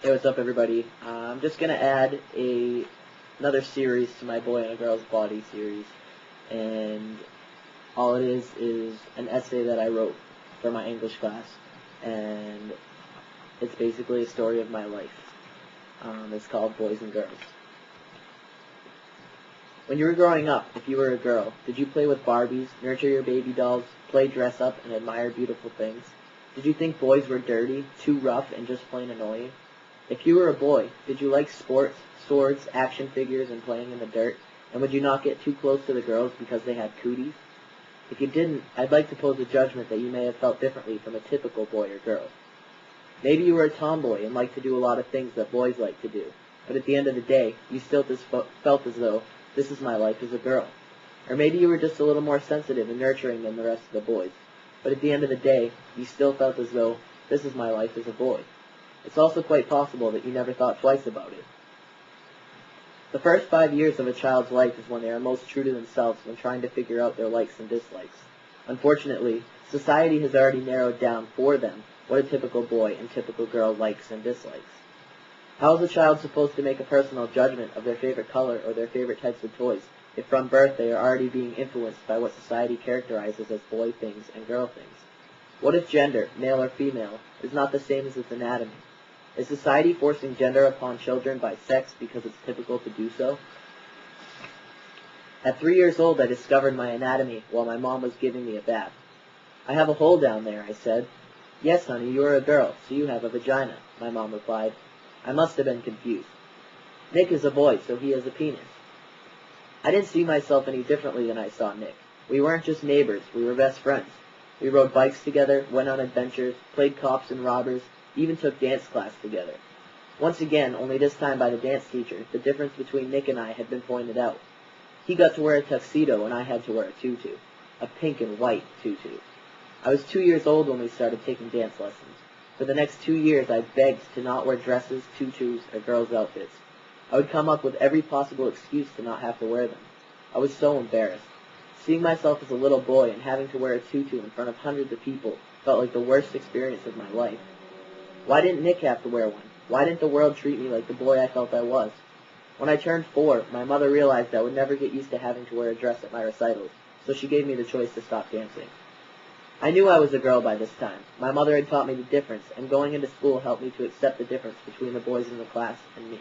Hey, what's up, everybody? I'm just gonna add another series to my Boy and a Girl's Body series, and all it is an essay that I wrote for my English class, and it's basically a story of my life. It's called Boys and Girls. When you were growing up, if you were a girl, did you play with Barbies, nurture your baby dolls, play dress up, and admire beautiful things? Did you think boys were dirty, too rough, and just plain annoying? If you were a boy, did you like sports, swords, action figures, and playing in the dirt? And would you not get too close to the girls because they had cooties? If you didn't, I'd like to pose a judgment that you may have felt differently from a typical boy or girl. Maybe you were a tomboy and liked to do a lot of things that boys like to do, but at the end of the day, you still felt as though this is my life as a girl. Or maybe you were just a little more sensitive and nurturing than the rest of the boys, but at the end of the day, you still felt as though this is my life as a boy. It's also quite possible that you never thought twice about it. The first 5 years of a child's life is when they are most true to themselves when trying to figure out their likes and dislikes. Unfortunately, society has already narrowed down for them what a typical boy and typical girl likes and dislikes. How is a child supposed to make a personal judgment of their favorite color or their favorite types of toys if from birth they are already being influenced by what society characterizes as boy things and girl things? What if gender, male or female, is not the same as its anatomy? Is society forcing gender upon children by sex because it's typical to do so? At 3 years old, I discovered my anatomy while my mom was giving me a bath. "I have a hole down there," I said. "Yes, honey, you are a girl, so you have a vagina," my mom replied. I must have been confused. "Nick is a boy, so he has a penis." I didn't see myself any differently than I saw Nick. We weren't just neighbors, we were best friends. We rode bikes together, went on adventures, played cops and robbers, even took dance class together. Once again, only this time by the dance teacher, the difference between Nick and I had been pointed out. He got to wear a tuxedo and I had to wear a tutu, a pink and white tutu. I was 2 years old when we started taking dance lessons. For the next 2 years, I begged to not wear dresses, tutus, or girls' outfits. I would come up with every possible excuse to not have to wear them. I was so embarrassed. Seeing myself as a little boy and having to wear a tutu in front of hundreds of people felt like the worst experience of my life. Why didn't Nick have to wear one? Why didn't the world treat me like the boy I felt I was? When I turned 4, my mother realized I would never get used to having to wear a dress at my recitals, so she gave me the choice to stop dancing. I knew I was a girl by this time. My mother had taught me the difference, and going into school helped me to accept the difference between the boys in the class and me.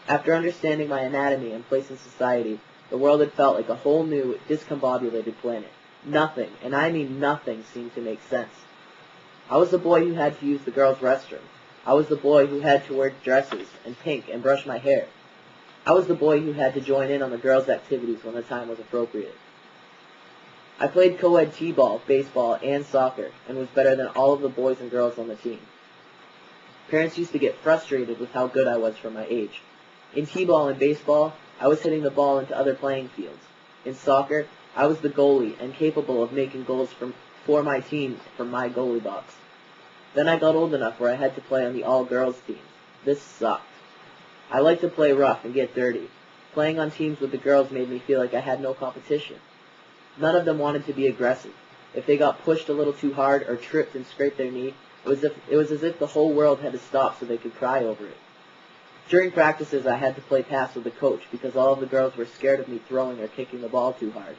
After understanding my anatomy and place in society, the world had felt like a whole new, discombobulated planet. Nothing, and I mean nothing, seemed to make sense. I was the boy who had to use the girls' restroom. I was the boy who had to wear dresses and pink and brush my hair. I was the boy who had to join in on the girls' activities when the time was appropriate. I played co-ed t-ball, baseball, and soccer, and was better than all of the boys and girls on the team. Parents used to get frustrated with how good I was for my age. In t-ball and baseball, I was hitting the ball into other playing fields. In soccer, I was the goalie and capable of making goals for my team from my goalie box. Then I got old enough where I had to play on the all-girls teams. This sucked. I liked to play rough and get dirty. Playing on teams with the girls made me feel like I had no competition. None of them wanted to be aggressive. If they got pushed a little too hard or tripped and scraped their knee, it was as if the whole world had to stop so they could cry over it. During practices, I had to play pass with the coach because all of the girls were scared of me throwing or kicking the ball too hard.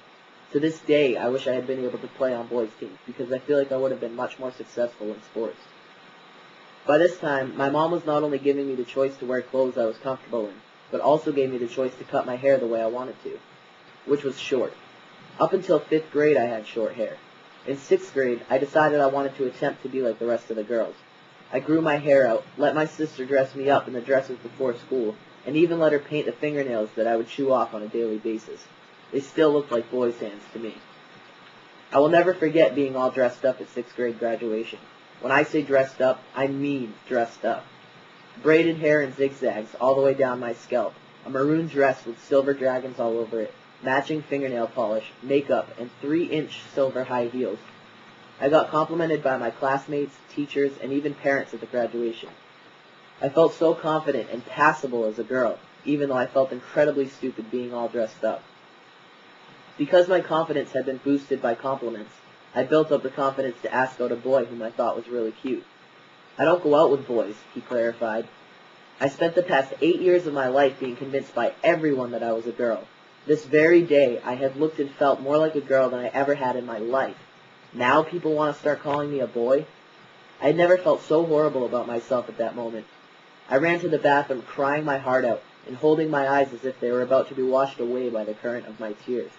To this day, I wish I had been able to play on boys' teams because I feel like I would have been much more successful in sports. By this time, my mom was not only giving me the choice to wear clothes I was comfortable in, but also gave me the choice to cut my hair the way I wanted to, which was short. Up until 5th grade, I had short hair. In 6th grade, I decided I wanted to attempt to be like the rest of the girls. I grew my hair out, let my sister dress me up in the dresses before school, and even let her paint the fingernails that I would chew off on a daily basis. They still looked like boys' hands to me. I will never forget being all dressed up at 6th grade graduation. When I say dressed up, I mean dressed up. Braided hair and zigzags all the way down my scalp, a maroon dress with silver dragons all over it, matching fingernail polish, makeup, and 3-inch silver high heels. I got complimented by my classmates, teachers, and even parents at the graduation. I felt so confident and passable as a girl, even though I felt incredibly stupid being all dressed up. Because my confidence had been boosted by compliments, I built up the confidence to ask out a boy whom I thought was really cute. I don't go out with boys, he clarified. I spent the past 8 years of my life being convinced by everyone that I was a girl. This very day, I had looked and felt more like a girl than I ever had in my life. Now people want to start calling me a boy? I had never felt so horrible about myself at that moment. I ran to the bathroom crying my heart out and holding my eyes as if they were about to be washed away by the current of my tears.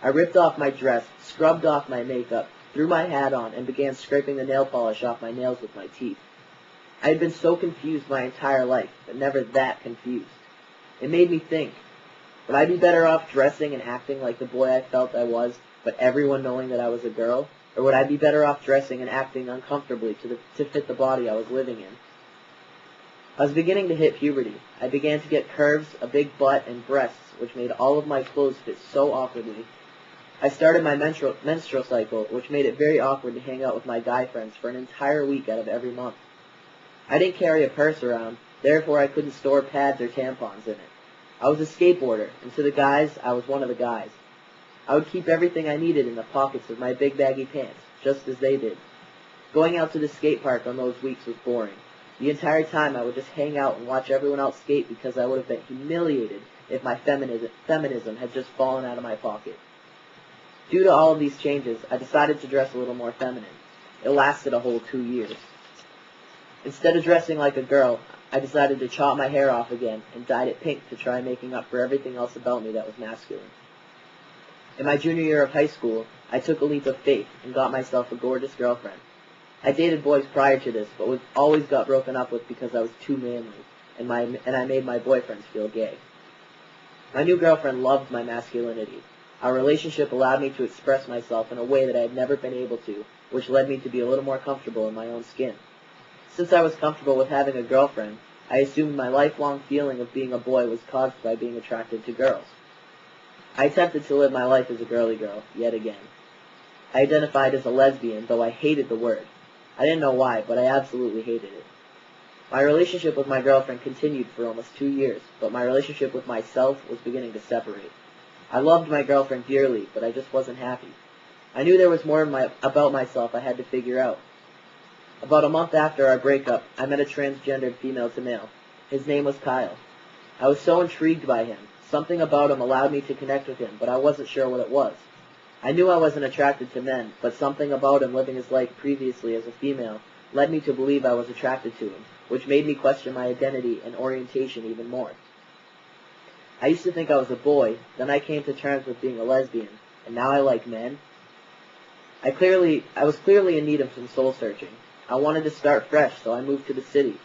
I ripped off my dress, scrubbed off my makeup, threw my hat on, and began scraping the nail polish off my nails with my teeth. I had been so confused my entire life, but never that confused. It made me think, would I be better off dressing and acting like the boy I felt I was, but everyone knowing that I was a girl? Or would I be better off dressing and acting uncomfortably to fit the body I was living in? I was beginning to hit puberty. I began to get curves, a big butt, and breasts, which made all of my clothes fit so awkwardly. I started my menstrual cycle, which made it very awkward to hang out with my guy friends for an entire week out of every month. I didn't carry a purse around, therefore I couldn't store pads or tampons in it. I was a skateboarder, and to the guys, I was one of the guys. I would keep everything I needed in the pockets of my big baggy pants, just as they did. Going out to the skate park on those weeks was boring. The entire time I would just hang out and watch everyone else skate because I would have been humiliated if my feminism had just fallen out of my pocket. Due to all of these changes, I decided to dress a little more feminine. It lasted a whole 2 years. Instead of dressing like a girl, I decided to chop my hair off again and dyed it pink to try making up for everything else about me that was masculine. In my junior year of high school, I took a leap of faith and got myself a gorgeous girlfriend. I dated boys prior to this, but always got broken up with because I was too manly, and I made my boyfriends feel gay. My new girlfriend loved my masculinity. Our relationship allowed me to express myself in a way that I had never been able to, which led me to be a little more comfortable in my own skin. Since I was comfortable with having a girlfriend, I assumed my lifelong feeling of being a boy was caused by being attracted to girls. I attempted to live my life as a girly girl, yet again. I identified as a lesbian, though I hated the word. I didn't know why, but I absolutely hated it. My relationship with my girlfriend continued for almost 2 years, but my relationship with myself was beginning to separate. I loved my girlfriend dearly, but I just wasn't happy. I knew there was more about myself I had to figure out. About a month after our breakup, I met a transgendered female-to-male. His name was Kyle. I was so intrigued by him. Something about him allowed me to connect with him, but I wasn't sure what it was. I knew I wasn't attracted to men, but something about him living his life previously as a female led me to believe I was attracted to him, which made me question my identity and orientation even more. I used to think I was a boy, then I came to terms with being a lesbian, and now I like men. I was clearly in need of some soul searching. I wanted to start fresh, so I moved to the city.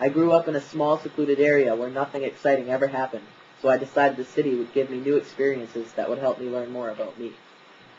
I grew up in a small, secluded area where nothing exciting ever happened, so I decided the city would give me new experiences that would help me learn more about me.